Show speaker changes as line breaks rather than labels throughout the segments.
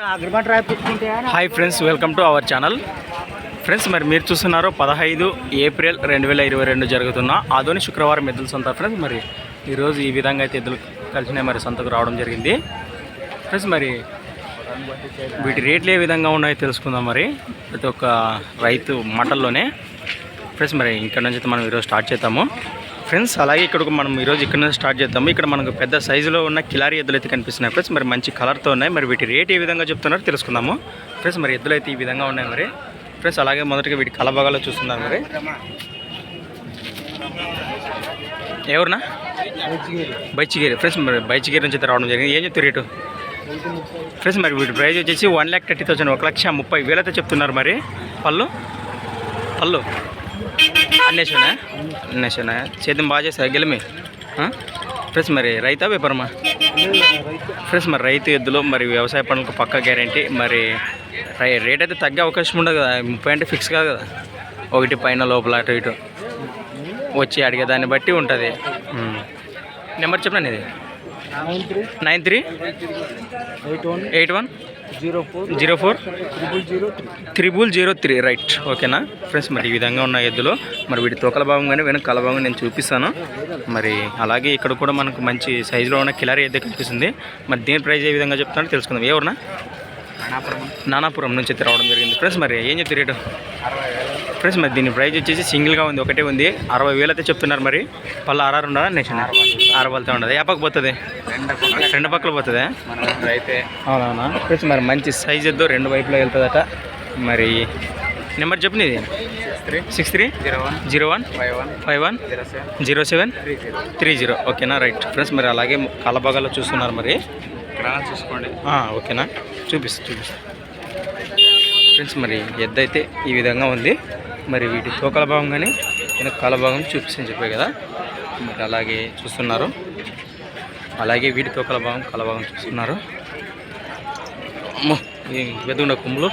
Hi friends, welcome to our channel. Friends, మరి మీరు చూస్తున్నారు 15 ఏప్రిల్ 2022 జరుగుతున్న ఆదోని శుక్రవారం ఎద్దుల సొంత. ఫ్రెండ్స్, మరి ఈరోజు ఈ విధంగా అయితే ఎద్దులు కలిసినాయి, మరి సొంతకు రావడం జరిగింది. ఫ్రెండ్స్, మరి వీటి రేట్లు ఏ విధంగా ఉన్నాయో తెలుసుకుందాం. మరి ప్రతి ఒక్క రైతు మాటల్లోనే. ఫ్రెండ్స్, మరి ఇక్కడ నుంచి అయితే మనం ఈరోజు స్టార్ట్ చేద్దాము. ఫ్రెండ్స్, అలాగే ఇక్కడ మనం ఈరోజు ఇక్కడ నుంచి స్టార్ట్ చేద్దాము. ఇక్కడ మనకు పెద్ద సైజులో ఉన్న కిలారీ ఎద్దులు అయితే కనిపిస్తున్నాయి. ఫ్రెండ్స్, మరి మంచి కలర్తో ఉన్నాయి. మరి వీటి రేట్ ఏ విధంగా చెప్తున్నారో తెలుసుకుందాము. ఫ్రెండ్స్, మరి ఎద్దులు అయితే ఈ విధంగా ఉన్నాయి. మరి ఫ్రెండ్స్, అలాగే మొదటిగా వీటి కలభాగాలో చూస్తున్నారు. మరి ఎవరునా బైచిగిరి. ఫ్రెండ్స్, మరి బైచిగిరి నుంచి అయితే రావడం జరిగింది. ఏం చెప్తారు రేటు? ఫ్రెండ్స్, మరి వీటి ప్రైజ్ వచ్చేసి 1,30,000, 1,30,000 అయితే చెప్తున్నారు. మరి పళ్ళు అన్నేషనా సేద్యం బాగా చేస్తారు గెలిమి. ఫ్రెండ్స్, మరి రైతా వ్యాపారమా? ఫ్రెండ్స్, మరి రైతు ఎద్దులు మరి వ్యవసాయ పనులకు పక్కా గ్యారంటీ. మరి రేట్ అయితే తగ్గే అవకాశం ఉండదు కదా, 30 అంటే ఫిక్స్ కాదు కదా, ఒకటి పైన లోపల అటు ఇటు వచ్చి అడిగే దాన్ని బట్టి ఉంటుంది. నెంబర్ చెప్పండి. ఇది 9381040003. రైట్, ఓకేనా ఫ్రెండ్స్? మరి ఈ విధంగా ఉన్న ఎద్దులు మరి వీటి తోకల భాగం కానీ వెనక కల భాగం నేను చూపిస్తాను. మరి అలాగే ఇక్కడ కూడా మనకు మంచి సైజులో ఉన్న కిలారీ ఎద్దు కనిపిస్తుంది. మరి దీని ప్రైస్ ఏ విధంగా చెప్తానో తెలుసుకుందాం. ఎవరునా? నానాపురం నుంచి అయితే రావడం జరిగింది. ఫ్రెండ్స్, మరి ఏం చెప్తారు రేటు? ఫ్రెండ్స్, మరి దీని ప్రైస్ వచ్చేసి సింగిల్గా ఉంది, ఒకటే ఉంది, 60,000 అయితే చెప్తున్నారు. మరి పళ్ళు 6 ఉండదా? నెక్స్ట్ 6 ఉండదు. ఏ పక్క పోతుంది? రెండు పక్కలు పోతుందా? అయితే అవునవునా? ఫ్రెండ్స్, మరి మంచి సైజ్ ఎద్దు, రెండు వైపులో వెళ్తుందట. మరి నెంబర్ చెప్పండి. ఇది 6301510730. ఓకేనా? రైట్ ఫ్రెండ్స్, మరి అలాగే కలబాగాలో చూస్తున్నారు. మరి చూసుకోండి. ఓకేనా? చూపిస్తా. ఫ్రెండ్స్, మరి ఎద్దు అయితే ఈ విధంగా ఉంది. మరి వీటి తోకల భాగం కానీ వెనక కాల భాగం చూపిస్తాను చెప్పాయి కదా. మరి అలాగే చూస్తున్నారు. అలాగే వీటి తోకల భాగం కల భాగం చూస్తున్నారు. వెదుగుండ కొమ్ములు.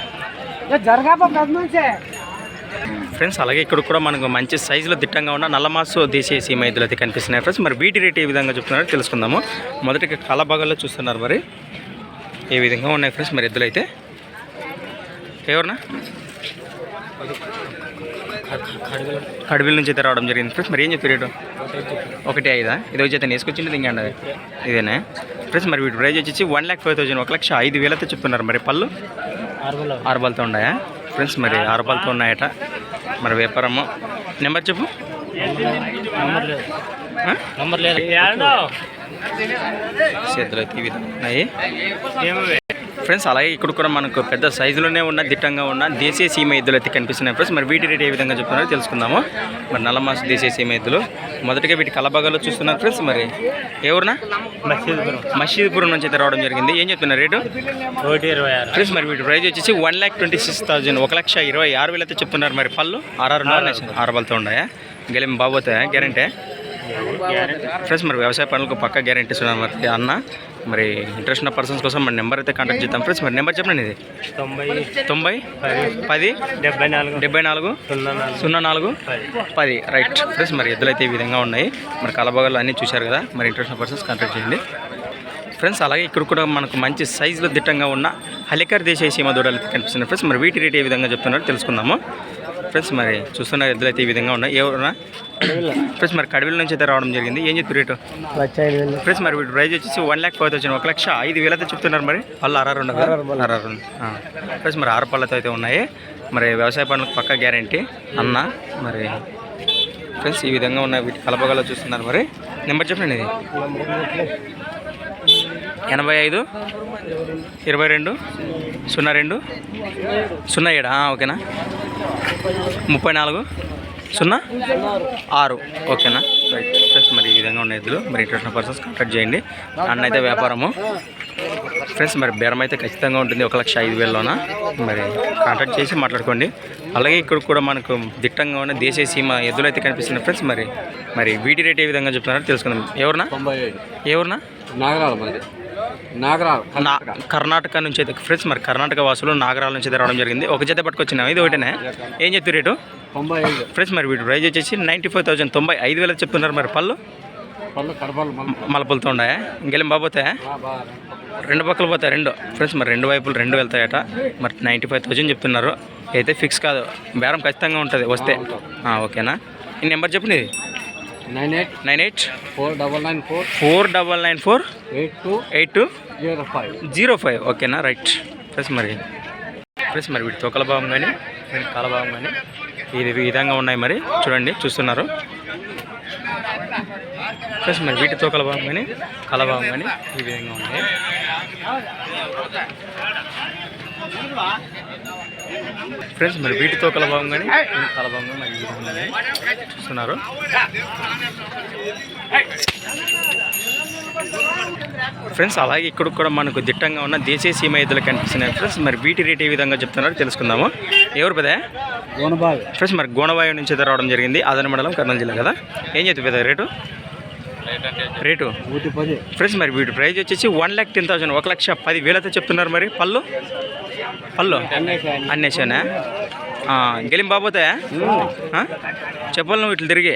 ఫ్రెండ్స్, అలాగే ఇక్కడ కూడా మనకు మంచి సైజులో దిట్టంగా ఉన్న నల్లమాసు దేశీయ సీమ ఎద్దులు అయితే కనిపిస్తున్నాయి. ఫ్రెండ్స్, మరి వీటి రేట్ ఏ విధంగా చెప్తున్నారో తెలుసుకుందాము. మొదటిగా కల భాగాల్లో చూస్తున్నారు. మరి ఏ విధంగా ఉన్నాయి ఫ్రెండ్స్ మరి ఎద్దులు అయితే? ఎవరునా? కడివిల నుంచి అయితే రావడం జరిగింది. ఫ్రెండ్స్, మరి ఏం చెప్తారు రేటు? 1,05,000. ఇది వచ్చి అయితే వేసుకొచ్చింది ఇంకండి ఇదేనా? ఫ్రెండ్స్, మరి వీటి ప్రైజ్ వచ్చేసి 1,05,000, 1,05,000 అయితే చెప్తున్నారు. మరి పళ్ళు 6 బాల్తో ఉన్నాయా? ఫ్రెండ్స్, మరి 6 బాల్తో ఉన్నాయట. మరి వ్యాపారము నెంబర్ చెప్పు. చేతులు అయితే ఈ విధంగా ఉన్నాయి. ఫ్రెండ్స్, అలాగే ఇక్కడ కూడా మనకు పెద్ద సైజులోనే ఉన్న దిట్టంగా ఉన్న దేశీయ సీమ ఎద్దులు అయితే కనిపిస్తున్నాయి. ఫ్రెండ్స్, మరి వీటి రేట్ ఏ విధంగా చెప్తున్నారో తెలుసుకుందాము. మరి నల్లమాసు దేశీయ సీమ ఎద్దులు మొదటిగా వీటి కలబాగాలో చూస్తున్నారు. ఫ్రెండ్స్, మరి ఎవరునా? మసీదుపురం నుంచి అయితే రావడం జరిగింది. ఏం చెప్తున్నారు రేటు? 1,26,000. ఫ్రెండ్స్, మరి వీటి ప్రైజ్ వచ్చేసి 1,26,000, 1,26,000 అయితే చెప్తున్నారు. మరి పళ్ళు 6 బాల్తో ఉన్నాయా? గెలిమి బాగోతాయా? గ్యారంటీ? ఫ్రెండ్స్, మరి వ్యవసాయ పనులకు పక్కా గ్యారంటీ ఇస్తున్నారు. మరి అన్న మరి ఇంట్రెస్ట్ ఉన్న పర్సన్స్ కోసం మన నెంబర్ అయితే కాంటాక్ట్ చేద్దాం. ఫ్రెండ్స్, మరి నెంబర్ చెప్పండి. ఇది 9010740410. రైట్ ఫ్రెండ్స్, మరి ఎద్దులు అయితే ఈ విధంగా ఉన్నాయి. మరి కలబాగాలు అన్నీ చూశారు కదా. మరి ఇంట్రెస్ట్ ఉన్న పర్సన్స్ కాంటాక్ట్ చేయండి. ఫ్రెండ్స్, అలాగే ఇక్కడ కూడా మనకు మంచి సైజులో దిట్టంగా ఉన్న హలికర్ దేశీయ సీమ దూడలు అయితే కనిపిస్తున్నాయి. ఫ్రెండ్స్, మరి వీటి రేట్ ఏ విధంగా చెప్తున్నారో తెలుసుకుందాము. ఫ్రెండ్స్, మరి చూస్తున్న ఎద్దులు అయితే ఈ విధంగా ఉన్నాయి. ఎవరున్నా? ఫ్రెండ్స్, మరి కడివిల నుంచి అయితే రావడం జరిగింది. ఏం చెప్తారు రేటు? 1,05,000. ఫ్రెండ్స్, మరి వీటి ప్రైజ్ వచ్చేసి 1,05,000, 1,05,000 అయితే చెప్తున్నారు. మరి పళ్ళు 6 ఉండదు. ఫ్రెండ్స్, మరి 6 పళ్ళతో అయితే ఉన్నాయి. మరి వ్యవసాయ పనులకు పక్కా గ్యారంటీ అన్న. మరి ఫ్రెండ్స్, ఈ విధంగా ఉన్న వీటి కలబగాలో చూస్తున్నారు. మరి నెంబర్ చెప్పండి. ఇది 85220207. ఓకేనా? 3406. ఓకేనా? రైట్ ఫ్రెండ్స్, మరి ఈ విధంగా ఉన్న ఎద్దులు. మరి ఇంట్రెస్ట్ పర్సన్స్ కాంటాక్ట్ చేయండి. అన్న అయితే వ్యాపారము. ఫ్రెండ్స్, మరి బేరం అయితే ఖచ్చితంగా ఉంటుంది, 1,05,000లోన. మరి కాంటాక్ట్ చేసి మాట్లాడుకోండి. అలాగే ఇక్కడ కూడా మనకు దిట్టంగా ఉన్న దేశీయ సీమ ఎద్దులు అయితే కనిపిస్తున్నాయి. ఫ్రెండ్స్, మరి వీటి రేట్ ఏ విధంగా చెప్తున్నారో తెలుసుకుందాం. ఎవరునా? కర్ణాటక నుంచి అయితే. ఫ్రెండ్స్, మరి కర్ణాటక వాసులు నాగరాల నుంచి అయితే రావడం జరిగింది. ఒక జత పట్టుకొచ్చినా. ఇది ఒకటేనే. ఏం చెప్తారు రేటు? 95. ఫ్రెండ్స్, మరి వీటి ప్రైజ్ వచ్చేసి 95,000, 95,000 చెప్తున్నారు. మరి పళ్ళు మలపులతో ఉన్నాయా? ఇంకెళ్ళి బాబోతాయా? రెండు పక్కలు పోతాయి రెండు. ఫ్రెండ్స్ మరి రెండు వైపులు రెండు వెళ్తాయట. మరి 95,000 చెప్తున్నారు. అయితే ఫిక్స్ కాదు, బేరం ఖచ్చితంగా ఉంటుంది వస్తే. ఓకేనా? ఈ నెంబర్ చెప్పు నీది. 98 499 8205. ఓకేనా? రైట్. ఫ్రెండ్స్ మరి వీటి తోకల భాగం కానీ వీటి కాల భాగం కానీ ఈ విధంగా ఉన్నాయి. మరి చూడండి, చూస్తున్నారు ఫ్రెండ్స్. మరి వీటి తోకల భాగం కానీ కాల భాగం కానీ ఈ విధంగా ఉన్నాయి. ఫ్రెండ్స్ మరి వీటి తోకల భాగం కానీ కాల భాగం కానీ మరి ఈ విధంగా ఉన్నాయి, చూస్తున్నారు. ఫ్రెండ్స్ అలాగే ఇక్కడ కూడా మనకు దిట్టంగా ఉన్న దేశీయ సీమ ఎద్దులు కనిపిస్తున్నాయి. ఫ్రెండ్స్ మరి వీటి రేట్ ఏ విధంగా చెప్తున్నారో తెలుసుకుందాము. ఎవరు పెద్ద? ఫ్రెండ్స్ మరి గోనబాయి నుంచి అయితే రావడం జరిగింది. ఆదరణ మండలం, కర్నూలు జిల్లా కదా. ఏం చెప్తుంది పెద్ద రేటు? ఫ్రెండ్స్ మరి వీటి ప్రైజ్ వచ్చేసి 1,10,000 1,10,000 అయితే చెప్తున్నారు. మరి పళ్ళు అన్నేసానా? గెలిం బాబోతాయా? చెప్పాలి నువ్వు ఇట్లా తిరిగి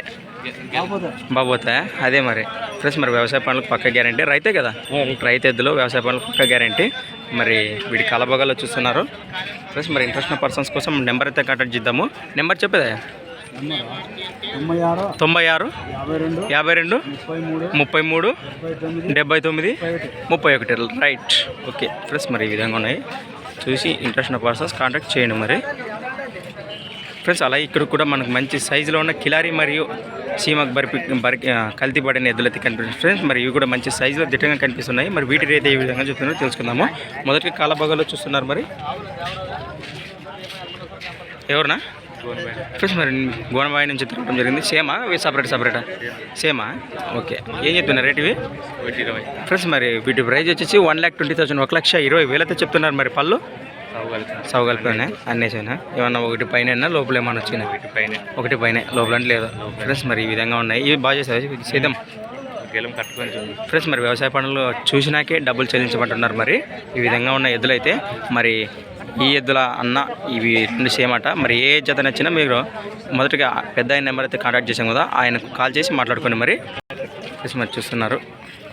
బాబోతాయా? అదే మరి ఫ్రెండ్స్ మరి వ్యవసాయ పనులకు పక్క గ్యారంటీ. రైతే కదా, రైతు ఎద్దులు వ్యవసాయ పనులకు పక్క గ్యారంటీ. మరి వీడి కలబగల్లో చూస్తున్నారు. ఫ్రెండ్స్ మరి ఇంట్రెస్ట్ పర్సన్స్ కోసం నెంబర్ అయితే కాంటాక్ట్ చేద్దాము. నెంబర్ చెప్పేదా? 96 52 33 79 31. రైట్. ఓకే ఫ్రెండ్స్ మరి ఈ విధంగా ఉన్నాయి. చూసి ఇంట్రెస్ట్ పర్సన్స్ కాంటాక్ట్ చేయండి. మరి ఫ్రెండ్స్ అలాగే ఇక్కడ కూడా మనకు మంచి సైజులో ఉన్న కిలారి మరియు సీమకు కల్తీ పడిన ఎద్దులైతే కనిపిస్తుంది. ఫ్రెండ్స్ మరి ఇవి కూడా మంచి సైజులో దిట్టంగా కనిపిస్తున్నాయి. మరి వీటి రేట్ ఏ విధంగా చెప్తున్నారో తెలుసుకుందాము. మొదటి కాలభాగాల్లో చూస్తున్నారు. మరి ఎవరునా? ఫ్రెండ్స్ మరి గోనబాయి నుంచి తిరగడం జరిగింది. సేమా సపరేటా? సేమా. ఓకే. ఏం చెప్తున్నారు రేట్ ఇవి? 20. ఫ్రెండ్స్ మరి వీటి ప్రైజ్ వచ్చేసి 1,20,000 1,20,000 అయితే చెప్తున్నారు. మరి పళ్ళు సౌగలిపోయినా అన్నేసైనా ఏమన్నా ఒకటి పైన లోపల ఏమన్నా వచ్చినా? ఒకటి పైన లోపల అంటే లేదు. ఫ్రెండ్స్ మరి ఈ విధంగా ఉన్నాయి. ఇవి బాగా చేస్తాయి సేద్యం కట్టుకొని. ఫ్రెండ్స్ మరి వ్యవసాయ పనులు చూసినాకే డబ్బులు చెల్లించమంటున్నారు. మరి ఈ విధంగా ఉన్న ఎద్దులు అయితే మరి ఈ ఎద్దుల అన్న ఇవి రెండు సేమ్ అట. మరి ఏ జత నచ్చినా మీరు మొదటిగా పెద్ద ఆయన నెంబర్ అయితే కాంటాక్ట్ చేసాం కదా, ఆయనకు కాల్ చేసి మాట్లాడుకోండి. మరి ఫ్రెండ్స్ మరి చూస్తున్నారు.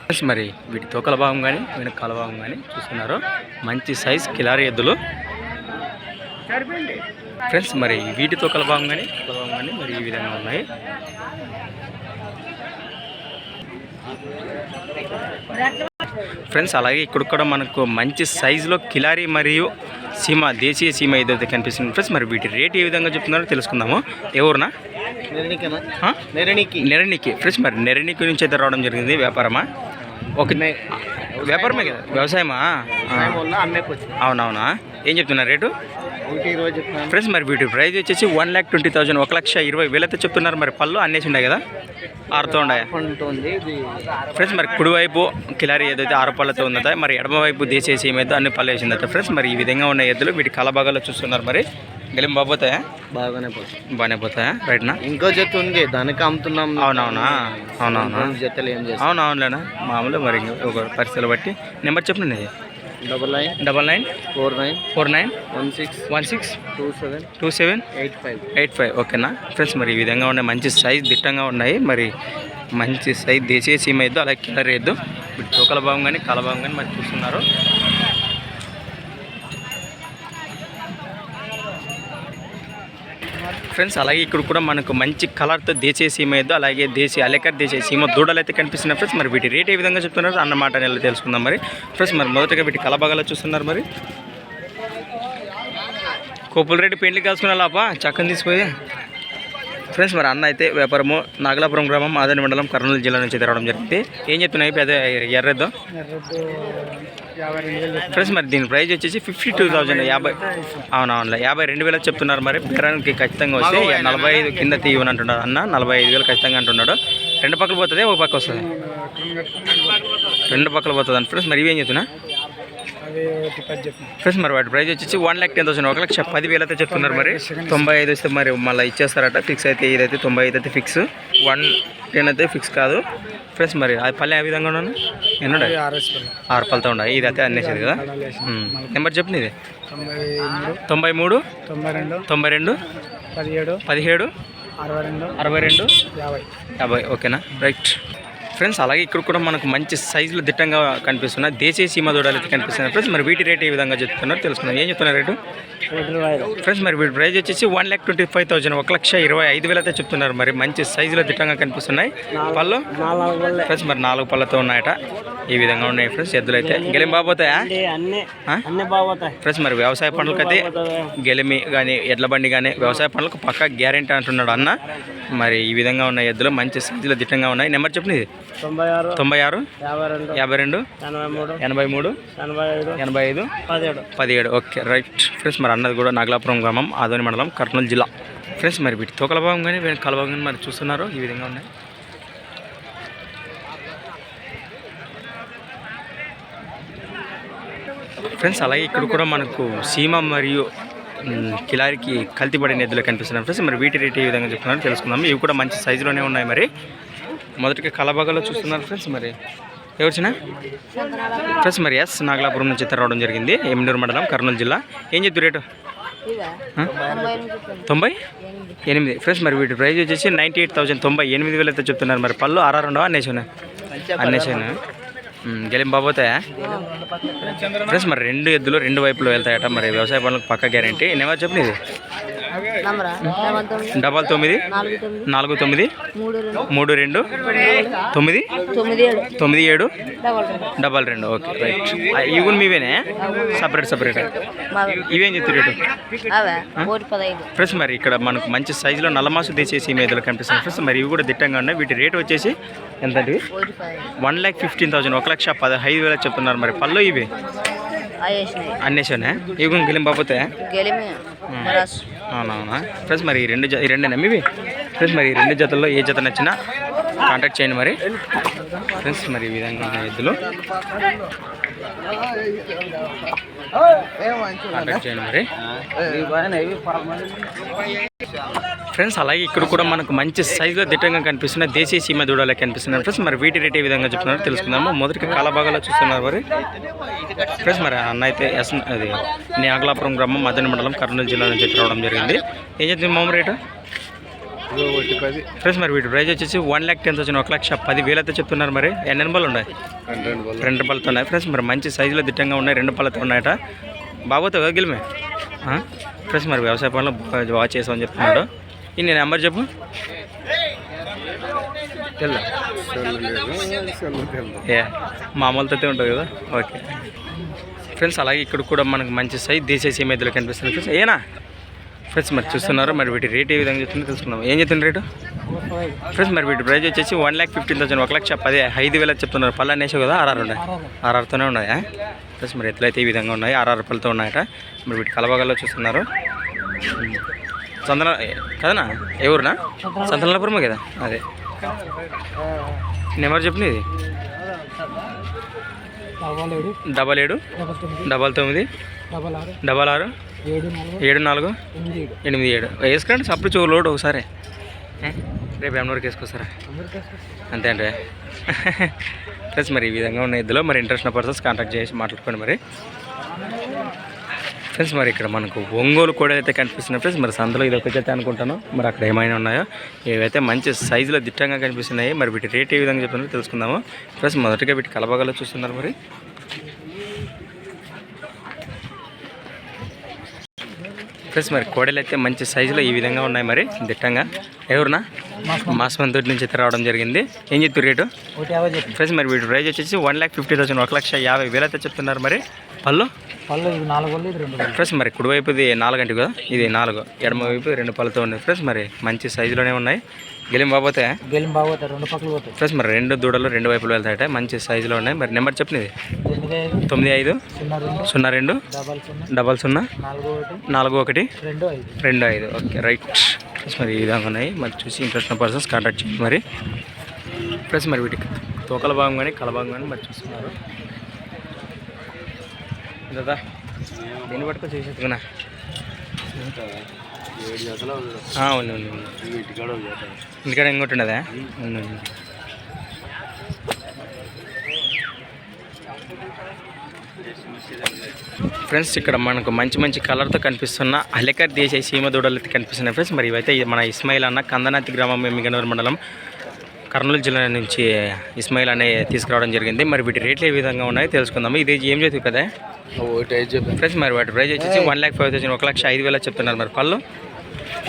ఫ్రెండ్స్ మరి వీటి తోకల భాగం కానీ వీటి కాల భాగం కానీ చూస్తున్నారు. మంచి సైజ్ కిలారి ఎద్దులు. ఫ్రెండ్స్ మరి వీటి తోకల భాగం కానీ మరి ఈ విధంగా ఉన్నాయి. ఫ్రెండ్స్ అలాగే ఇక్కడ కూడా మనకు మంచి సైజులో కిలారి మరియు సీమ దేశీయ సీమ ఏదైతే కనిపిస్తుంది. ఫ్రెండ్స్ మరి వీటి రేట్ ఏ విధంగా చెప్తున్నారో తెలుసుకుందాము. ఎవరునా? నెరణికి. ఫ్రెండ్స్ మరి నెరణికి నుంచి అయితే రావడం జరిగింది. వ్యాపారమా? ఓకే, వ్యాపారమే కదా, వ్యవసాయమా? అవునవునా? ఏం చెప్తున్నారు రేటు? ఫ్రెండ్స్ మరి వీటి ప్రైజ్ వచ్చేసి 1,20,000 1,20,000 అయితే చెప్తున్నారు. మరి పళ్ళు అన్నేసి ఉన్నాయి కదా, ఆరుతో ఉన్నాయి. ఫ్రెండ్స్ మరి కుడివైపు కిలారి ఏదైతే 6 పళ్ళతో ఉందట, మరి ఎడమవైపు దేశీయ సీమ అయితే అన్ని పళ్ళు వేసిందట. ఫ్రెండ్స్ మరి ఈ విధంగా ఉన్న ఎద్దులు వీటి కలభాగాల్లో చూస్తున్నారు. మరి గెలిం బాగుపోతాయా? బాగానే పోతాయా? రైట్నా? ఇంకో జత ఉంది, దానికి అమ్ముతున్నాం. అవునవునా? జతలు ఏం చేస్తాం? అవునవునులేనా, మామూలు. మరి ఒక పరిస్థితులు బట్టి నెంబర్ చెప్పండి. 99 49 16 27 85. ఓకేనా? ఫ్రెండ్స్ మరి ఈ విధంగా ఉన్నాయి. మంచి సైజ్ దిట్టంగా ఉన్నాయి. మరి మంచి సైజ్ దేశీయ సీమ ఎద్దు, అలాగే కిలర్ ఎద్దు. వీటి తోకల భాగం కానీ కాల భాగం కానీ మరి చూస్తున్నారు. ఫ్రెండ్స్ అలాగే ఇక్కడ కూడా మనకు మంచి కలర్తో దేశీయ సీమ ఎద్దు, అలాగే అలెకర్ దేశీయ సీమ దూడలు అయితే కనిపిస్తున్నాయి. ఫ్రెండ్స్ మరి వీటి రేట్ ఏ విధంగా చెప్తున్నారు అన్నమాట నేను తెలుసుకుందాం. మరి ఫ్రెండ్స్ మరి మొదటగా వీటి కలభాగాలు చూస్తున్నారు. మరి కోపుల రేటు పెండ్లి కాల్చుకున్న లాపా చక్కని తీసిపోయి. ఫ్రెండ్స్ మరి అన్న అయితే వ్యాపారము నాగలాపురం గ్రామం, ఆదరణ మండలం, కర్నూలు జిల్లా నుంచి రావడం జరిగింది. ఏం చెప్తున్నాయి పెద్ద ఎర్రెద్దు? ఫ్రెండ్స్ మరి దీని ప్రైజ్ వచ్చేసి 52,000 50. అవునవునులే, 52,000 చెప్తున్నారు. మరి బేరానికి ఖచ్చితంగా వస్తే 45 కింద తీయని అంటున్నాడు అన్న. 45,000 ఖచ్చితంగా అంటున్నాడు. రెండు పక్కలు పోతుంది, ఒక పక్క వస్తుంది? రెండు పక్కలు పోతుంది అండి. ఫ్రెండ్స్ మరి ఇవేం చెప్తున్నా? ఫ్రెండ్స్ మరి వాటి ప్రైజ్ వచ్చేసి 1,10,000 1,10,000 అయితే చెప్తున్నారు. మరి 95 వస్తే మరి మళ్ళీ ఇచ్చేస్తారట. ఫిక్స్ అయితే ఇదైతే 95 అయితే ఫిక్స్, 110 అయితే ఫిక్స్ కాదు. ఫ్రెండ్స్ మరి అది పల్లె ఏ విధంగా ఉన్నాను? ఎన్నో 6 పళ్ళతో ఉన్నాయి. ఇది అయితే అన్నేసేది కదా. నెంబర్ చెప్పండి. ఇది 93 92 17 62 50. ఓకేనా? రైట్. ఫ్రెండ్స్ అలాగే ఇక్కడ కూడా మనకు మంచి సైజులో దిట్టంగా కనిపిస్తున్నాయి దేశీయ సీమ దూడలు అయితే కనిపిస్తున్నాయి ఫ్రెండ్స్. మరి వీటి రేట్ ఏ విధంగా చెప్తున్నారు తెలుసుకుందాం. ఏం చెప్తున్నారు రేటు ఫ్రెండ్స్? మరి వీటి ప్రైస్ వచ్చేసి 1,25,000 1,25,000 అయితే చెప్తున్నారు. మరి మంచి సైజులో దిట్టంగా కనిపిస్తున్నాయి. పళ్ళు ఫ్రెండ్స్ మరి 4 పళ్ళతో ఉన్నాయట. ఈ విధంగా ఉన్నాయి ఫ్రెండ్స్ ఎద్దులు అయితే. గెలిమి బాగుపోతాయా ఫ్రెండ్స్? మరి వ్యవసాయ పనులకు అయితే గెలిమి కానీ ఎడ్ల బండి కానీ వ్యవసాయ పనులకు పక్కా గ్యారెంటీ అంటున్నాడు అన్న. మరి ఈ విధంగా ఉన్న ఎద్దులు మంచి సైజులో దిట్టంగా ఉన్నాయి. నెంబర్ చెప్పండి. 96 52 83 85 17. Okay right friends. మరి అన్నది కూడా నాగలాపురం గ్రామం ఆదోని మండలం కర్నూలు జిల్లా ఫ్రెండ్స్. మరి వీటి తోకల భాగం కానీ కలభాగం కానీ మరి చూస్తున్నారు ఈ విధంగా ఉన్నాయి. ఫ్రెండ్స్ అలాగే ఇక్కడ కూడా మనకు సీమ మరియు కిలారికి కల్తీపడిన ఎద్దులు కనిపిస్తున్నాయి ఫ్రెండ్స్. మరి వీటి రేట్ ఏ విధంగా చెప్తున్నారు తెలుసుకుందాం. ఇవి కూడా మంచి సైజులోనే ఉన్నాయి. మరి మొదటిగా కలబాగాలో చూస్తున్నారు ఫ్రెండ్స్. మరి ఎవరిచినా ఫ్రెండ్స్? మరి ఎస్ నాగలాపురం నుంచి రావడం జరిగింది ఎమ్మినూరు మండలం కర్నూలు జిల్లా. ఏం చెప్తారు రేటు? 98 ఫ్రెండ్స్. మరి వీటి ప్రైస్ వచ్చేసి 98,000 అయితే చెప్తున్నారు. మరి పళ్ళు 62 అన్నేసాను గెలిం బాబోతాయా ఫ్రెండ్స్? మరి 2 ఎద్దులు 2 వైపులు వెళ్తాయట. మరి వ్యవసాయ పనులకు పక్క గ్యారెంటీ. నెంబర్ చెప్పండి. ఇది 99 49 32 97 22. Okay right. ఇవి కూడా మీవేనే సపరేట్ ఇవేం చెప్తారు రేటు ఫ్రెండ్స్? మరి ఇక్కడ మనకు మంచి సైజులో నల్లమాసు దేశీయ సీమ ఎద్దులు కనిపిస్తుంది ఫ్రెండ్స్. మరి ఇవి కూడా దిట్టంగా ఉన్నాయి. వీటి రేటు వచ్చేసి ఎంత అంటే 1,15,000 1,15,000 చెప్తున్నారు. మరి పళ్ళు ఇవి అన్నేసానే ఇవి గెలిం బాబోతాయా? అవునవునా ఫ్రెండ్స్? మరి ఈ రెండేనా ఇవి ఫ్రెండ్స్? మరి ఈ 2 జతల్లో ఏ జత నచ్చినా కాంటాక్ట్ చేయండి మరి ఫ్రెండ్స్. మరి ఈ విధంగా ఉన్న ఎద్దులు కాంటాక్ట్ చేయండి మరి ఫ్రెండ్స్. అలాగే ఇక్కడ కూడా మనకు మంచి సైజులో దిట్టంగా కనిపిస్తున్నాయి దేశీయ సీమ దూడలు కనిపిస్తున్నాయి ఫ్రెండ్స్. మరి వీటి రేట్ ఏ విధంగా చెప్తున్నారు తెలుసుకుందాము. మొదటికి కాలభాగాలో చూస్తున్నారు మరి ఫ్రెండ్స్. మరి అన్న అయితే అది నాగలాపురం గ్రామం ఆదోని మండలం కర్నూలు జిల్లా నుంచి రావడం జరిగింది. ఏం చెప్తుంది మామూలు రేటు ఫ్రెండ్స్? మరి వీటి ప్రైస్ వచ్చేసి 1,10,000 1,10,000 అయితే చెప్తున్నారు. మరి ఎన్ని పళ్ళు ఉన్నాయి? 2 పళ్ళతో ఉన్నాయి ఫ్రెండ్స్. మరి మంచి సైజులో దిట్టంగా ఉన్నాయి. 2 పళ్ళతో ఉన్నాయట. బాగోతావు కదా గెలిమే ఫ్రెండ్స్? మరి వ్యవసాయ పనులు బాగా చేసామని చెప్తున్నాడు. ఈ నేను నెంబర్ చెప్పు. తెల్లా మామూలుతో ఉంటుంది కదా. Okay friends. అలాగే ఇక్కడ కూడా మనకు మంచి సైజ్ దేశీయ సీమ ఎద్దులు కనిపిస్తుంది ఫ్రెండ్స్. ఏనా ఫ్రెండ్స్? మరి చూస్తున్నారు. మరి వీటి రేట్ ఏ విధంగా చెప్తుందో తెలుసుకున్నాం. ఏం చెప్తుంది రేటు ఫ్రెండ్స్? మరి వీటి ప్రైస్ వచ్చేసి 1,15,000 1,15,000 చెప్తున్నారు. పళ్ళు అనేసావు కదా 6,6తోనే ఉన్నాయా ఫ్రెండ్స్? మరి ఎట్లయితే ఈ విధంగా ఉన్నాయి 6 పళ్ళతో ఉన్నాయట. మరి వీటి కలబాగాల్లో చూస్తున్నారు. సంతన కదనా? ఏ ఊరునా? సంతనపురమే కదా. అదే నెంబర్ చెప్పండి. ఇది 77 99 66 74 87. వేసుకోండి సప్పుడు చూ లోడ్ ఒకసారి. రేపు ఎన్నోరికి వేసుకొస్తారా? అంతే అంటే ఫ్రెండ్స్. మరి ఈ విధంగా ఉన్న ఎద్దులో మరి ఇంట్రెస్ట్ ఉన్న పర్సన్స్ కాంటాక్ట్ చేసి మాట్లాడుకోండి మరి ఫ్రెండ్స్. మరి ఇక్కడ మనకు ఒంగోలు కూడా అయితే కనిపిస్తున్నాయి ఫ్రెండ్స్. మరి సందులో ఇది ఒక జత అనుకుంటాను. మరి అక్కడ ఏమైనా ఉన్నాయో ఏవైతే మంచి సైజులో దిట్టంగా కనిపిస్తున్నాయి. మరి వీటి రేట్ ఏ విధంగా చెప్తున్నారో తెలుసుకుందాము ఫ్రెండ్స్. మొదటిగా వీటి కలబాగాలో చూస్తున్నారు మరి ఫ్రెండ్స్. మరి కోడలు అయితే మంచి సైజులో ఈ విధంగా ఉన్నాయి. మరి దిట్టంగా ఎవరునా మాస్మంతోటి నుంచి అయితే రావడం జరిగింది. ఏం చెప్తారు రేటు ఫ్రెండ్స్? మరి వీటి ప్రైస్ వచ్చేసి 1,50,000 1,50,000 అయితే చెప్తున్నారు. మరి పళ్ళు ఫ్రెండ్స్. మరి కుడివైపుది 4 గంటలు కదా, ఇది 4, ఎడమ వైపు 2 పళ్ళతో ఉన్నాయి ఫ్రెండ్స్. మరి మంచి సైజులోనే ఉన్నాయి. గెలిం బాబోతాయా? 2 పక్కలు పోతాయి ఫ్రెండ్స్. మరి 2 దూడలు 2 వైపులు వెళ్తాయట. మంచి సైజులో ఉన్నాయి. మరి నెంబర్ చెప్పినది 95 02 00 41 25. Okay right friends. మరి ఈ విధంగా ఉన్నాయి. మరి చూసి ఇంట్రెస్ట్ ఉన్న పర్సన్స్ కాంటాక్ట్ చేయండి మరి ఫ్రెండ్స్. మరి వీటికి తోకల భాగం కానీ కలభాగం కానీ మరి చూస్తున్నారు కదా. దీన్ని పట్టుకో చేసేట్టుకున్నా. అవును ఇంటికాడ ఇంకోటి ఉండదా? ఫ్రెండ్స్ ఇక్కడ మనకు మంచి మంచి కలర్తో కనిపిస్తున్న హలికర్ దేశీయ సీమ దూడలు అయితే కనిపిస్తున్నాయి ఫ్రెండ్స్. మరి ఇవైతే మన ఇస్మాయిల్ అన్న కందనాతి గ్రామం ఎమ్మిగనూరు మండలం కర్నూలు జిల్లా నుంచి ఇస్మాయిల్ అనే తీసుకురావడం జరిగింది. మరి వీటి రేట్లు ఏ విధంగా ఉన్నాయో తెలుసుకుందాము. ఇది ఏం చెప్తుంది కదా ఫ్రెండ్స్, మరి వాటి ప్రైస్ వచ్చేసి 1,05,000 1,05,000 చెప్తున్నారు. మరి పళ్ళు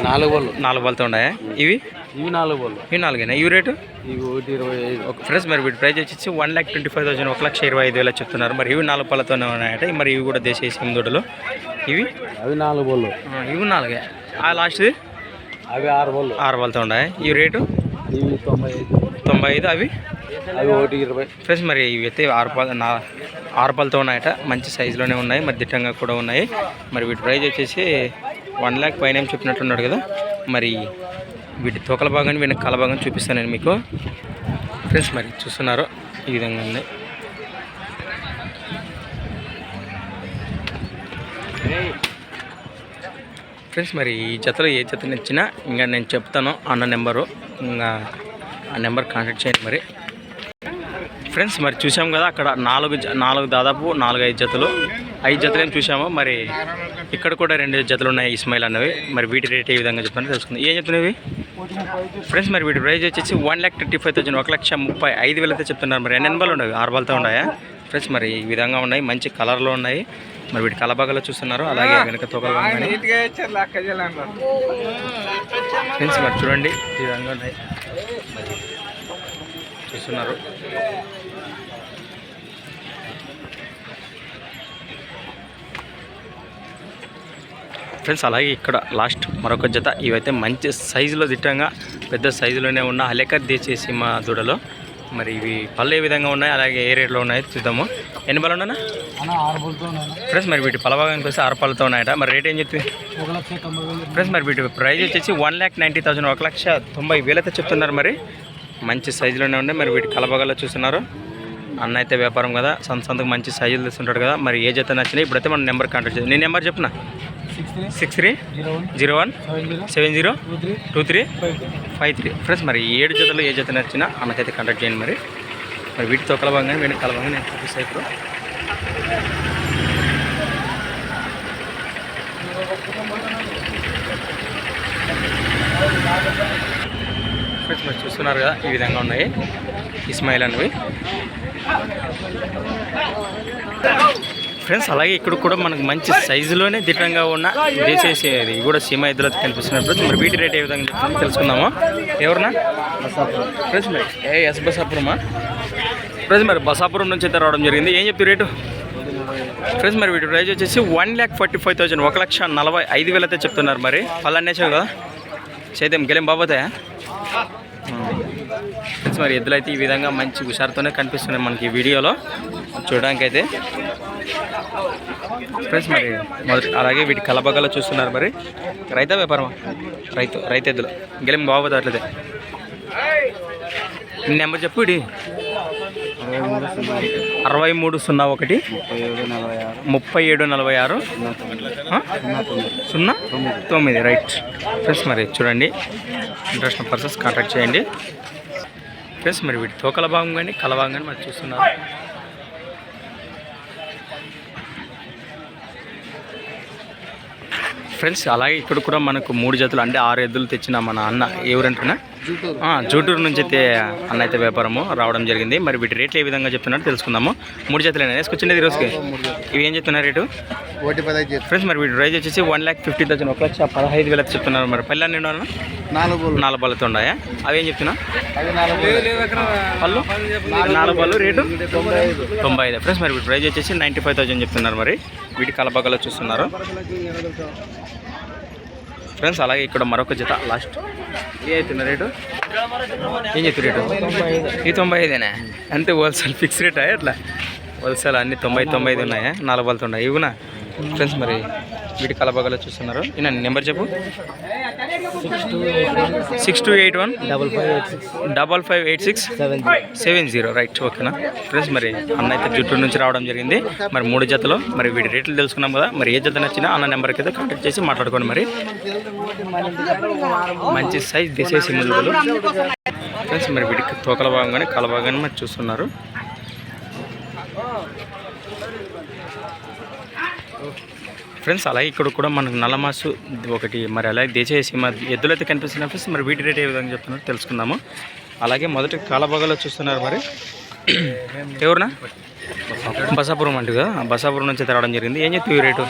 4 పళ్ళతో ఉన్నాయా? ఇవి 4 ఇవి రేటు ఫ్రెండ్స్, మరి వీటి ప్రైస్ వచ్చేసి 1,25,000 1,25,000 చెప్తున్నారు. మరి ఇవి 4 పళ్ళతోనే ఉన్నాయట. మరి ఇవి కూడా దేశీయ సింధుడులు. ఇవి
4 పళ్ళు,
ఇవి 4 లాస్ట్ది
అవి
6 పళ్ళతో ఉన్నాయి. ఇవి రేటు 95. అవి
1,20.
ఫ్రెండ్స్, మరి ఇవి అయితే 6 పళ్ళతో ఉన్నాయట. మంచి సైజులోనే ఉన్నాయి, మరి దిట్టంగా కూడా ఉన్నాయి. మరి వీటి ప్రైస్ వచ్చేసి 1 lakh పైన చెప్పినట్టున్నాడు కదా. మరి వీటి తోకల భాగాన్ని వీటి కల భాగాన్ని చూపిస్తాను నేను మీకు. ఫ్రెండ్స్, మరి చూస్తున్నారు ఈ విధంగా ఉంది. ఫ్రెండ్స్, మరి ఈ జతలో ఏ జత నచ్చినా ఇంకా నేను చెప్తాను అన్న నెంబరు, ఇంకా ఆ నెంబర్ కాంటాక్ట్ చేయండి. మరి ఫ్రెండ్స్, మరి చూసాం కదా అక్కడ 4 దాదాపు 4-5 జతలు 5 జతలు ఏం చూసాము. మరి ఇక్కడ కూడా 2 జతలు ఉన్నాయి ఇస్మాయిల్ అన్నవి. మరి వీటి రేట్ ఏ విధంగా చెప్తాను తెలుసుకుందాం. ఏం చెప్తున్నవి ఫ్రెండ్స్? మరి వీటి ప్రైస్ వచ్చేసి 1,35,000 1,35,000 అయితే చెప్తున్నారు. మరి ఎన్ని నెంబర్లు ఉన్నాయి? 6 పళ్ళతో ఉన్నాయా ఫ్రెండ్స్? మరి ఈ విధంగా ఉన్నాయి, మంచి కలర్లో ఉన్నాయి. మరి వీటి కలబాగలో చూస్తున్నారు, అలాగే వెనక తోకలు ఫ్రెండ్స్. మరి చూడండి ఈ విధంగా ఉన్నాయి, చూస్తున్నారు. ఫ్రెండ్స్, అలాగే ఇక్కడ లాస్ట్ మరొక జత. ఇవైతే మంచి సైజులో దిట్టంగా పెద్ద సైజులోనే ఉన్న హలేకర్ దేశీ సీమ దూడలు. మరి ఇవి పళ్ళు ఏ విధంగా ఉన్నాయి, అలాగే ఏ రేట్లో ఉన్నాయో చూద్దాము. ఎన్ని పళ్ళు ఉన్నాయన్నా ఫ్రెండ్స్? మరి వీటి పళ్ళ భాగానికి వస్తే 6 పళ్ళతో ఉన్నాయట. మరి రేట్ ఏం చెప్తుంది ఫ్రెండ్స్? మరి వీటి ప్రైస్ వచ్చేసి 1,90,000 1,90,000 అయితే చెప్తున్నారు. మరి మంచి సైజులోనే ఉన్నాయి. మరి వీటి కలబాగాలో చూస్తున్నారు. అన్న అయితే వ్యాపారం కదా, సంతకు మంచి సైజులు తెస్తుంటాడు కదా. మరి ఏ జత నచ్చినా ఇప్పుడైతే మన నెంబర్ కాంటాక్ట్ చేయండి. నేను నెంబర్ చెప్పిన 6301702353 ఫ్రెండ్స్. మరి 7 జతలు ఏ జత నచ్చినా అన్నకైతే కాంటాక్ట్ చేయండి. మరి వీటి తొక్కల భాగంగా వీటి కలభంగా నేను చూపిస్తాను ఇప్పుడు. ఫ్రెండ్స్, మరి చూస్తున్నారు కదా ఈ విధంగా ఉన్నాయి ఇస్మాయిల్ అనేవి ఫ్రెండ్స్. అలాగే ఇక్కడ కూడా మనకు మంచి సైజులోనే దిట్టంగా ఉన్న దేశీయ ఇది కూడా సీమ ఎద్దులో కనిపిస్తున్నప్పుడు. మరి వీటి రేట్ ఏ విధంగా చెప్తుంది తెలుసుకుందాము. ఎవరన్నా ఫ్రెండ్స్? మరి ఎస్ బసాపురమా ఫ్రెండ్స్? మరి బసాపురం నుంచి అయితే రావడం జరిగింది. ఏం చెప్తారు రేటు ఫ్రెండ్స్? మరి వీటి ప్రైస్ వచ్చేసి 1,45,000 1,45,000 అయితే చెప్తున్నారు. మరి పళ్ళు అన్నేసావు కదా, చేద్దాం గెలేం బాబోతాయా ఫ్రెండ్స్? మరి ఎద్దులు అయితే ఈ విధంగా మంచి హుషారుతోనే కనిపిస్తున్నాయి మనకి ఈ వీడియోలో చూడడానికి అయితే ఫ్రెండ్స్. మరి అలాగే వీటి కలబగలో చూస్తున్నారు. మరి రైతా వ్యాపారమా? రైతు ఎద్దులు గెలేం బాబోతా అట్లయితే. నెంబర్ చెప్పు. ఇది 6301 3746 09 రైట్ ఫ్రెండ్స్. మరి చూడండి, ఇంట్రెస్ట్ పర్సన్స్ కాంటాక్ట్ చేయండి ఫ్రెండ్స్. మరి వీటి తోకల భాగం కానీ కల భాగం కానీ మరి చూస్తున్నారు. ఫ్రెండ్స్, అలాగే ఇక్కడ కూడా మనకు 3 జతలు అంటే 6 ఎద్దులు తెచ్చిన మన అన్న ఎవరంటున్నా జూటూరు నుంచి అయితే అన్న అయితే వ్యాపారము రావడం జరిగింది. మరి వీటి రేట్లు ఏ విధంగా చెప్తున్నారో తెలుసుకుందాము. 3 జతలైనా వేసుకొచ్చింది ఈరోజుకి. ఇవి ఏం చెప్తున్నారు రేటు ఫ్రెండ్స్? మరి వీటి ప్రైస్ వచ్చేసి 1,50,000 1,15,000 చెప్తున్నారు. మరి పళ్ళు అన్నీ 4 పళ్ళతో ఉన్నాయా? అవి ఏం చెప్తున్నా పళ్ళు 4 పళ్ళు రేటు 95 ఫ్రెండ్స్. మరి వీటి ప్రైస్ వచ్చేసి 95,000 చెప్తున్నారు. మరి వీటి కలబాగలో చూస్తున్నారు ఫ్రెండ్స్. అలాగే ఇక్కడ మరొక జత లాస్ట్. ఏ అవుతున్న రేటు ఏం చెప్తారు రేటు? ఈ 95 అంతే. హోల్సేల్ ఫిక్స్ రేటా ఎట్లా? హోల్సేల్ అన్ని 90 ఉన్నాయా? 4 పళ్ళతో ఉన్నాయి ఇవునా ఫ్రెండ్స్. మరి వీటి కలబాగలో చూస్తున్నారు. ఈయన నెంబర్ చెప్పు. 6281 5586 70 రైట్ ఓకేనా ఫ్రెండ్స్. మరి అన్న అయితే జుట్టూరు నుంచి రావడం జరిగింది. మరి 3 జతలు. మరి వీటి రేట్లు తెలుసుకున్నాం కదా. మరి ఏ జత నచ్చినా అన్న నెంబర్కి అయితే కాంటాక్ట్ చేసి మాట్లాడుకోండి. మరి మంచి సైజ్ దేశీయ ముందులు ఫ్రెండ్స్. మరి వీటికి తోకల భాగంగానే కల భాగాన్ని మరి చూస్తున్నారు. ఫ్రెండ్స్, అలాగే ఇక్కడ కూడా మనకు నల్లమాసు ఒకటి, మరి అలాగే దేశీయ సీమ ఎద్దులైతే కనిపిస్తున్నాయి ఫ్రెండ్స్. మరి వీటి రేట్ ఏ విధంగా చెప్తున్నారో తెలుసుకుందాము. అలాగే మొదటి కాలభాగాలో చూస్తున్నారు మరి ఎవరునా బసాపురం అంటే కదా బసాపురం నుంచి రావడం జరిగింది. ఏం చెప్తావు ఈ రేటు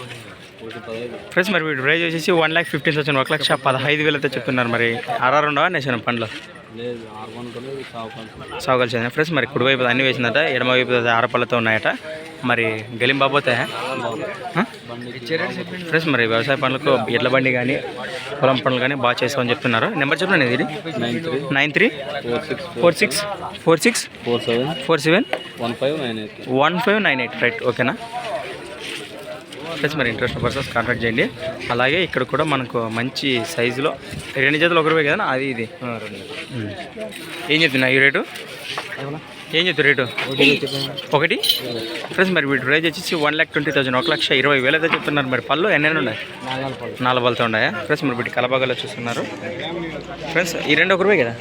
ఫ్రెండ్స్? మరి వీటి ప్రైజ్ వచ్చేసి 1,15,000 1,15,000 అయితే చెప్తున్నారు. మరి ఆర్ఆర్ ఉండవా నేసిన పండ్లు సాగు కలిసి ఫ్రెండ్స్? మరి కుడివైపు అన్నీ వేసిందట, ఎడమ వైపు ఆరపళ్ళతో ఉన్నాయట. మరి గెలిం బాబోతాయా ఫ్రెండ్స్? మరి వ్యవసాయ పనులకు ఎడ్ల బండి కానీ పొలం పనులు కానీ బాగా చేస్తామని చెప్తున్నారు. నెంబర్ చెప్పండి ఇది 9346471598 రైట్. ఓకేనా ఫ్రెండ్స్? మరి ఇంట్రెస్ట్ పర్సన్స్ కాంటాక్ట్ చేయండి. అలాగే ఇక్కడ కూడా మనకు మంచి సైజులో 2 జతలు ఒకరివే కదా అది ఇది. ఏం చెప్తున్నా ఈ రేటు? ఏం చెప్తారు రేటు? ఒకటి ఫ్రెండ్స్? మరి వీటి ప్రైజ్ వచ్చేసి 1,20,000 1,20,000 అయితే చెప్తున్నారు. మరి పళ్ళు ఎన్ని ఉన్నాయి? 4 పళ్ళతో ఉన్నాయా ఫ్రెండ్స్? మరి వీటి కలబాగాలో చూస్తున్నారు ఫ్రెండ్స్. ఈ 2 ఒకరివే కదా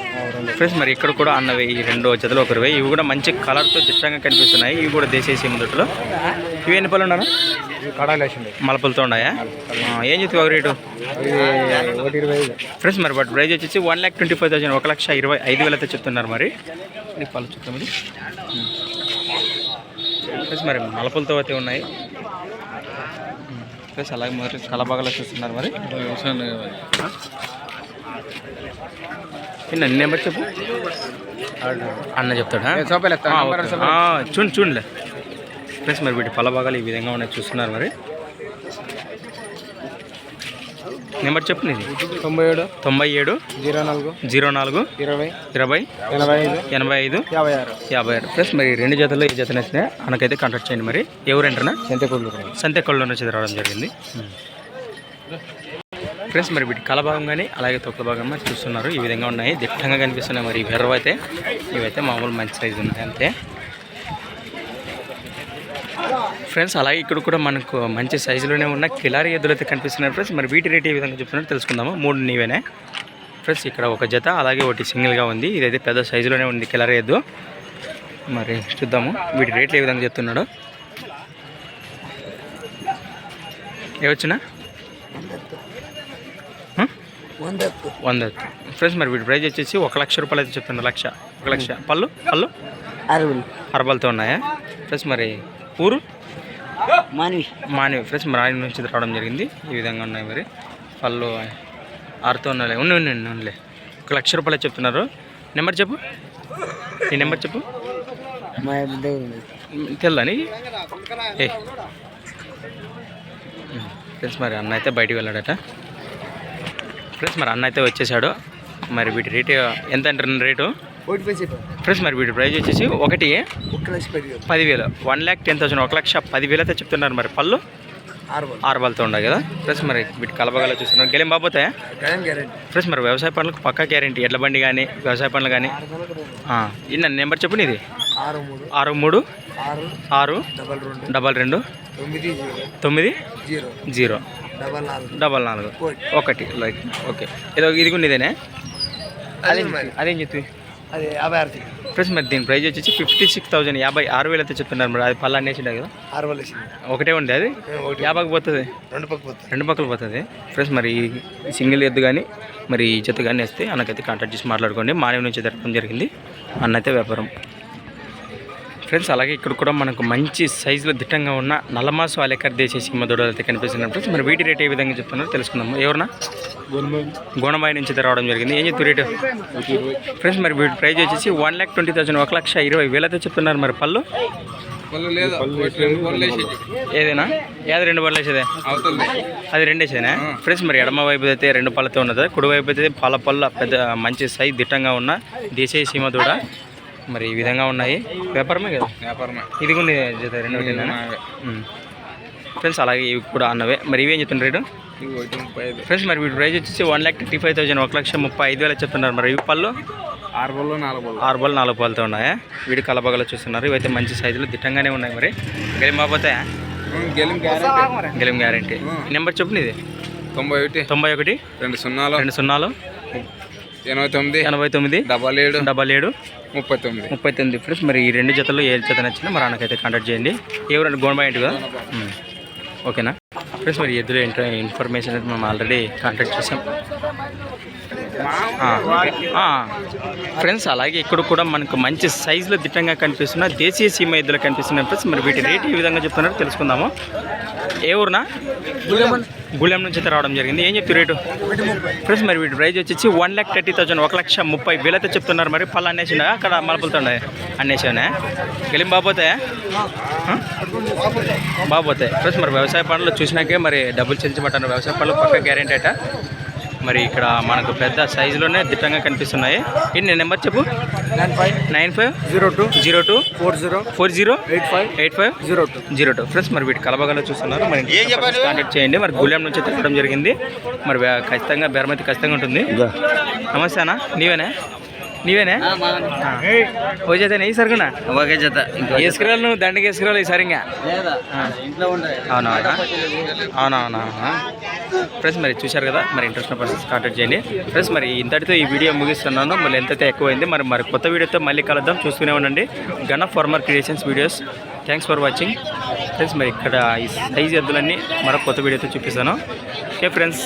ఫ్రెండ్స్? మరి ఇక్కడ కూడా అన్నవి ఈ 2 జతలు ఒకరివే. ఇవి కూడా మంచి కలర్తో దిట్టంగా కనిపిస్తున్నాయి. ఇవి కూడా దేశీయ ముందుట్లో. ఇవి ఎన్ని పళ్ళు ఉన్నాను? మలపలతో ఉన్నాయా? ఏం చెప్తావు ఒక రేటు ఫ్రెండ్స్? మరి వాటి ప్రైజ్ వచ్చేసి 1,25,000 1,25,000 అయితే చెప్తున్నారు. మరి పళ్ళు చూద్దాం ఇది ఫ్రెండ్స్. మరి మలపలతో అయితే ఉన్నాయి ఫ్రెండ్స్. అలాగే మొదటి కలబాగాలో చూస్తున్నారు. మరి నెంబర్ చెప్పు అన్న చెప్తాడా? చూడలే ఫ్రెండ్స్. మరి వీటి పళ్ళ ఈ విధంగా ఉన్నాయి చూస్తున్నారు. మరి నెంబర్ చెప్పు నీది
97
97 04 20 85 56 ఫ్రెండ్స్. మరి 2 జతల్లో ఏ జత నచ్చినా మనకైతే కాంటాక్ట్ చేయండి. మరి ఎవరంటారా? సంతెకొల్లు నుంచి రావడం జరిగింది ఫ్రెండ్స్. మరి వీటి కలభాగం కానీ అలాగే తొక్కల భాగం మరి చూస్తున్నారు. ఈ విధంగా ఉన్నాయి, దిట్టంగా కనిపిస్తున్నాయి. మరి వెర్రవ అయితే ఇవైతే మామూలు మంచి సైజు ఉన్నాయి అంతే ఫ్రెండ్స్. అలాగే ఇక్కడ కూడా మనకు మంచి సైజులోనే ఉన్న కిలారీ ఎద్దులు అయితే కనిపిస్తున్నాయి ఫ్రెండ్స్. మరి వీటి రేట్ ఏ విధంగా చెప్తున్నారు తెలుసుకుందాము. 3 నీవేనే ఫ్రెండ్స్. ఇక్కడ ఒక జత అలాగే ఒకటి సింగిల్గా ఉంది. ఇదైతే పెద్ద సైజులోనే ఉంది కిలారీ ఎద్దు. మరి చూద్దాము వీటి రేట్లు ఏ విధంగా చెప్తున్నాడు. ఏవచ్చునా 100 ఫ్రెండ్స్. మరి వీటి ప్రైజ్ వచ్చేసి 1,00,000 రూపాయలు అయితే చెప్తున్నారు. 1,00,000 పళ్ళు అరబలతో ఉన్నాయా ఫ్రెండ్స్? మరి ఊరు మానవి ఫ్రెండ్స్. మరి ఆయన నుంచి రావడం జరిగింది. ఈ విధంగా ఉన్నాయి. మరి పళ్ళు 6తో ఉన్నాయి. ఉండలే 1,00,000 రూపాయలు చెప్తున్నారు. నెంబర్ చెప్పు, ఈ నెంబర్ చెప్పు. తెల్దని ఫ్రెండ్స్. మరి అన్న అయితే బయటికి వెళ్ళాడట ఫ్రెండ్స్. మరి అన్న అయితే వచ్చేసాడు. మరి వీటి రేటు ఎంత అంటారు రేటు ఫ్రెండ్స్? మరి వీటి ప్రైజ్ వచ్చేసి 1,10,000 1,10,000 1,10,000 అయితే చెప్తున్నారు. మరి పళ్ళు 6 బలతో ఉన్నాయి కదా ఫ్రెండ్స్. మరి వీటి కలబగల చూస్తున్నారు. గెలిం బాబోతాయా ఫ్రెండ్స్? మరి వ్యవసాయ పనులకు పక్కా గ్యారెంటీ, ఎడ్ల బండి కానీ వ్యవసాయ పనులు కానీ. ఈ నెంబర్ చెప్పు నీది 63 6 22 9 0 44 1 లైక్. ఓకే ఇది కూడా ఇదేనే అదేం చెప్తుంది ఫ్రెండ్స్? మరి దీని ప్రైజ్ వచ్చేసి 56,000 56,000 అయితే చెప్తున్నారు. మరి అది పళ్ళు అనేసిండే కదా ఒకటే ఉంది. అది 50కి పోతుంది, 2 పక్కలు పోతుంది ఫ్రెండ్స్. మరి ఈ సింగిల్ ఎద్దు కానీ మరి ఈ జత కానీ వేస్తే అన్నకైతే కాంటాక్ట్ చేసి మాట్లాడుకోండి. మానవి నుంచి జరగడం జరిగింది అన్నైతే వ్యాపారం ఫ్రెండ్స్. అలాగే ఇక్కడ కూడా మనకు మంచి సైజులో దిట్టంగా ఉన్న నల్లమాసు అలెకర్ దేశీయ సింహ దూడలు అయితే కనిపిస్తున్నాయి ఫ్రెండ్స్. మరి వీటి రేట్ ఏ విధంగా చెప్తున్నారో తెలుసుకుందాము. ఎవరన్నా గోనబాయి నుంచి అయితే రావడం జరిగింది. ఏం చెప్తారు రేటు ఫ్రెండ్స్? మరి వీటి ప్రైజ్ వచ్చేసి 1,20,000 1,20,000 అయితే చెప్తున్నారు. మరి పళ్ళు ఏదైనా 2 పళ్ళు వేసేదే అది 2 వేసేదేనా ఫ్రెండ్స్? మరి ఎడమ వైపు అయితే 2 పళ్ళతో ఉన్నది, కుడి వైపు అయితే పళ్ళ పెద్ద మంచి సైజ్ దిట్టంగా ఉన్న దేశీయ సింహ దూడ. మరి ఈ విధంగా ఉన్నాయి. వ్యాపారమే కదా ఇది కూడా 2 ఫ్రెండ్స్. అలాగే ఇవి కూడా అన్నవే. మరి ఇవేం చెప్తున్నారు రేటు ఫ్రెండ్స్? మరి వీటి ప్రైజ్ వచ్చేసి 1,35,000 1,35,000 చెప్తున్నారు. మరి ఇవి పళ్ళు
6 బళ్ళు
4 పళ్ళతో ఉన్నాయా? వీడి కలబగలు చూస్తున్నారు. ఇవైతే మంచి సైజులో దిట్టంగానే ఉన్నాయి. మరి గెలిం బాబోతాయా? గెలిం గ్యారెంటీ. నెంబర్ చెప్పు నీది
91
20
89
77
77
39 ఫ్రెండ్స్. మరి ఈ 2 జతల్లో ఏ జత నచ్చినా మరి అన్నకైతే కాంటాక్ట్ చేయండి. ఎవరంటే గోనబాయి ఏంటి కదా ఓకేనా ఫ్రెండ్స్? మరి ఎద్దులో ఇన్ఫర్మేషన్ అయితే మనం ఆల్రెడీ కాంటాక్ట్ చేసాం. ఫ్రెండ్స్ అలాగే ఇక్కడ కూడా మనకు మంచి సైజులో దిట్టంగా కనిపిస్తున్న దేశీయ సీమ ఎద్దులు కనిపిస్తున్నాయి ఫ్రెండ్స్. మరి వీటి రేట్ ఏ విధంగా చెప్తున్నారో తెలుసుకుందాము. ఏ ఊరునా? గుళ్ళెం నుంచి అయితే రావడం జరిగింది. ఏం చెప్తారు రేటు ఫ్రెండ్స్? మరి వీటి ప్రైజ్ వచ్చేసి 1,30,000, 1,30,30,000 అయితే చెప్తున్నారు. మరి పళ్ళు అన్నేసిండా అక్కడ మలపులుతుండే అన్నేసానే గెలిం బాబోతాయా? బాబోతాయి ఫ్రెండ్స్. మరి వ్యవసాయ పనులు చూసినాకే మరి డబ్బులు చెల్లించమంటారు. వ్యవసాయ పనులు పక్క గ్యారెంటీ అట. మరి ఇక్కడ మనకు పెద్ద సైజులోనే దిట్టంగా కనిపిస్తున్నాయి. ఏంటి నేను నెంబర్ చెప్పు. 950202 40 85 ఫ్రెండ్స్. మరి వీటి కలబగలో చూస్తున్నారు. మరి కాంటాక్ట్ చేయండి. మరి గుళ్ళెం నుంచి తిప్పడం జరిగింది. మరి ఖచ్చితంగా బేరమైతే ఖచ్చితంగా ఉంటుంది. నమస్తే అన్న, నీవేనా ఓ జత నెయ్యి సరుగునా ఒకే జత వేసుకురాలు నువ్వు దండకి వేసుకురాలు ఈ సరిగా అవునవునా ఫ్రెండ్స్. మరి చూశారు కదా, మరి ఇంట్రెస్ట్ పర్సన్స్ కాంటాక్ట్ చేయండి ఫ్రెండ్స్. మరి ఇంతటితో ఈ వీడియో ముగిస్తున్నాను. మళ్ళీ ఎంతైతే ఎక్కువైంది. మరి కొత్త వీడియోతో మళ్ళీ కలుద్దాం. చూస్తూనే ఉండండి Gana farmer creations videos. Thanks for watching friends. మరి ఇక్కడ ఈ సైజ్ ఎద్దులన్నీ మరొక కొత్త వీడియోతో చూపిస్తాను. Okay friends.